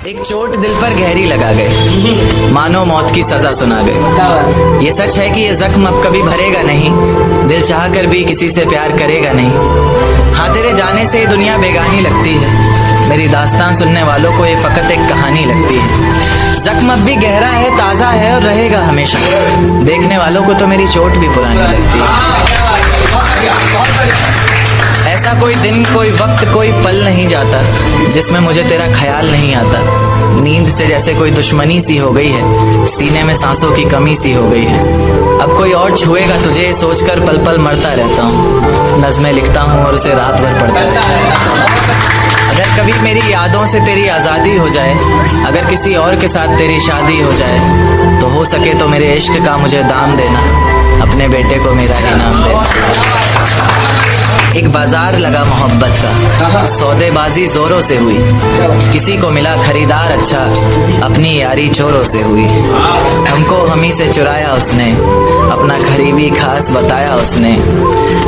एक चोट दिल पर गहरी लगा गए, मानो मौत की सजा सुना गए। ये सच है कि ये जख्म अब कभी भरेगा नहीं, दिल चाह कर भी किसी से प्यार करेगा नहीं। हाँ, तेरे जाने से ये दुनिया बेगानी लगती है, मेरी दास्तान सुनने वालों को ये फकत एक कहानी लगती है। जख्म अब भी गहरा है, ताज़ा है और रहेगा हमेशा, देखने वालों को तो मेरी चोट भी पुरानी लगती है। ऐसा कोई दिन, कोई वक्त, कोई पल नहीं जाता जिसमें मुझे तेरा ख्याल नहीं आता। नींद से जैसे कोई दुश्मनी सी हो गई है, सीने में सांसों की कमी सी हो गई है। अब कोई और छुएगा तुझे सोचकर पल पल मरता रहता हूँ, नज़में लिखता हूँ और उसे रात भर पढ़ता रहता हूँ। अगर कभी मेरी यादों से तेरी आज़ादी हो जाए, अगर किसी और के साथ तेरी शादी हो जाए, तो हो सके तो मेरे इश्क का मुझे दाम देना, अपने बेटे को मेरा इनाम देना। एक बाजार लगा मोहब्बत का, सौदेबाजी जोरों से हुई, किसी को मिला खरीदार अच्छा, अपनी यारी चोरों से हुई। हमको हमी से चुराया उसने, अपना करीबी खास बताया उसने।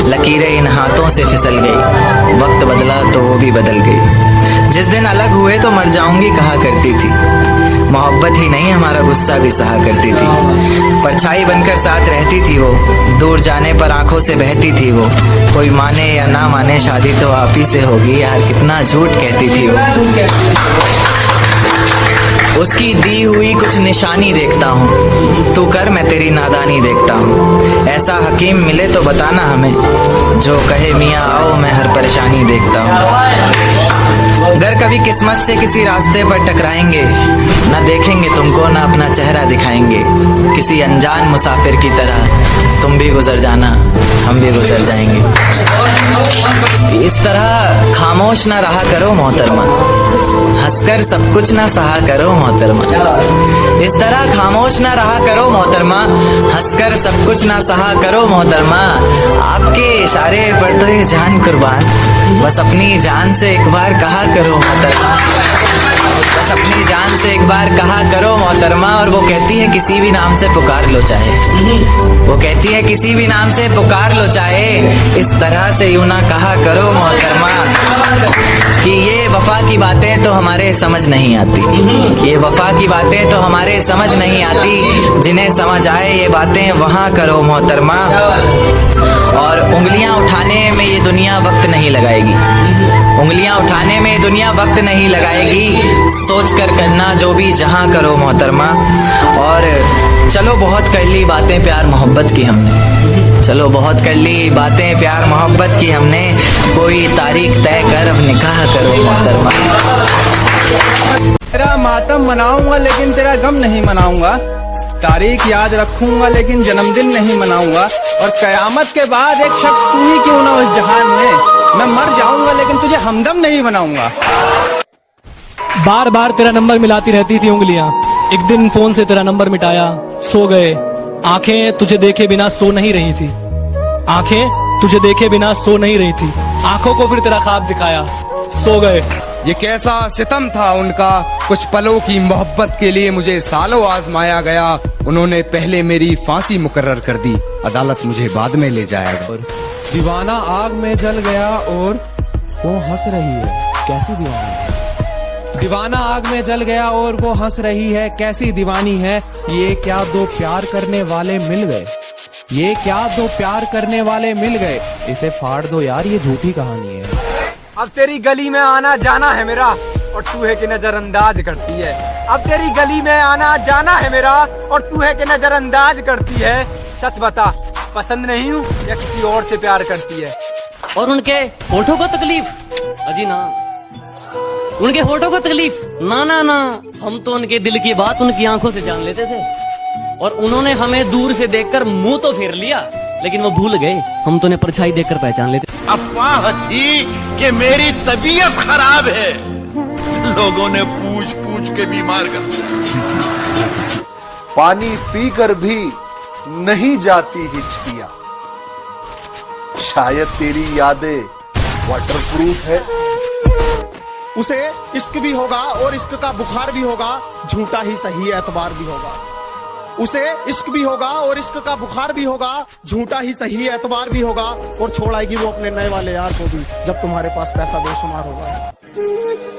लकीरें इन हाथों से फिसल गई, वक्त बदला तो वो भी बदल गई। जिस दिन अलग हुए तो मर जाऊंगी कहा करती थी, मोहब्बत ही नहीं हमारा गुस्सा भी सहा करती थी। परछाई बनकर साथ रहती थी वो, दूर जाने पर आंखों से बहती थी वो। कोई माने या ना माने शादी तो आप ही से होगी, यार कितना झूठ कहती थी वो। उसकी दी हुई कुछ निशानी देखता हूँ, तू कर मैं तेरी नादानी देखता हूँ। ऐसा हकीम मिले तो बताना हमें, जो कहे मियाँ आओ मैं हर परेशानी देखता हूँ। अगर कभी किस्मत से किसी रास्ते पर टकराएंगे, ना देखेंगे तुमको ना अपना चेहरा दिखाएंगे। किसी अनजान मुसाफिर की तरह तुम भी गुजर जाना, हम भी गुजर जाएंगे। इस तरह खामोश ना रहा करो मोहतरमा, हंसकर सब कुछ ना सहा करो मोहतरमा। इस तरह खामोश ना रहा करो मोहतरमा, हंसकर सब कुछ ना सहा करो मोहतरमा। आपके इशारे पर तो ये जान कुर्बान, बस अपनी जान से एक बार कहा करो मोहतरमा, बस अपनी जान से एक बार कहा करो मोहतरमा। और वो कहती है किसी भी नाम से पुकार लो चाहे, वो कहती है किसी भी नाम से पुकार लो चाहे, इस तरह से यूं ना कहा करो मोहतरमा। कि ये वफा की बातें तो हमारे समझ नहीं आती, ये वफा की बातें तो हमारे समझ नहीं आती। जिन्हें समझ आए ये बातें वहाँ करो मोहतरमा। और उंगलियां उठाने में ये दुनिया वक्त नहीं लगाएगी, उंगलियां उठाने में दुनिया वक्त नहीं लगाएगी। सोच कर करना जो भी जहां करो मोहतरमा। और चलो बहुत कर ली बातें प्यार मोहब्बत की हमने, चलो बहुत कर ली बातें प्यार मोहब्बत की हमने। कोई तारीख तय कर अब निकाह करो मोहतरमा। तेरा मातम मनाऊंगा लेकिन तेरा गम नहीं मनाऊंगा, तारीख याद रखूंगा लेकिन जन्मदिन नहीं मनाऊंगा। और कयामत के बाद एक शख्स तू ही क्यों ना उस जहान में, मैं मर जाऊंगा लेकिन तुझे हमदम नहीं बनाऊंगा। बार बार तेरा नंबर मिलाती रहती थी उंगलियां, एक दिन फोन से तेरा नंबर मिटाया, सो गए। आंखें तुझे देखे बिना सो नहीं रही थी, आंखें तुझे देखे बिना सो नहीं रही थी। आंखों को फिर तेरा ख्वाब दिखाया, सो गए। ये कैसा सितम था उनका, कुछ पलों की मोहब्बत के लिए मुझे सालों आजमाया गया। उन्होंने पहले मेरी फांसी मुकर्रर कर दी, अदालत मुझे बाद में ले जाएगा। दीवाना आग में जल गया और वो हंस रही है, कैसी दीवानी है। दीवाना आग में जल गया और वो हंस रही है, कैसी दीवानी है। ये क्या दो प्यार करने वाले मिल गए, ये क्या दो प्यार करने वाले मिल गए। इसे फाड़ दो यार, ये झूठी कहानी है। अब तेरी गली में आना जाना है मेरा, और तू है कि नजरअंदाज करती है। अब तेरी गली में आना जाना है मेरा, और तू है कि नजरअंदाज करती है। सच बता, पसंद नहीं हूँ या किसी और से प्यार करती है। और उनके होठों को तकलीफ, अजी ना, उनके होठों को तकलीफ ना ना ना, हम तो उनके दिल की बात उनकी आंखों से जान लेते थे। और उन्होंने हमें दूर से देखकर मुंह तो फेर लिया, लेकिन वो भूल गए हम तो उन्हें परछाई देखकर पहचान लेते। अफवाह थी कि मेरी तबीयत खराब है, लोगों ने पूछ पूछ के बीमार कर दिया। पानी पीकर भी नहीं जाती हिचकियां, शायद तेरी यादें वाटरप्रूफ है। उसे इश्क भी होगा और इश्क का बुखार भी होगा, झूठा ही सही एतबार भी होगा। उसे इश्क भी होगा और इश्क का बुखार भी होगा, झूठा ही सही एतबार भी होगा। और छोड़ आएगी वो अपने नए वाले यार को भी, जब तुम्हारे पास पैसा बेशुमार होगा।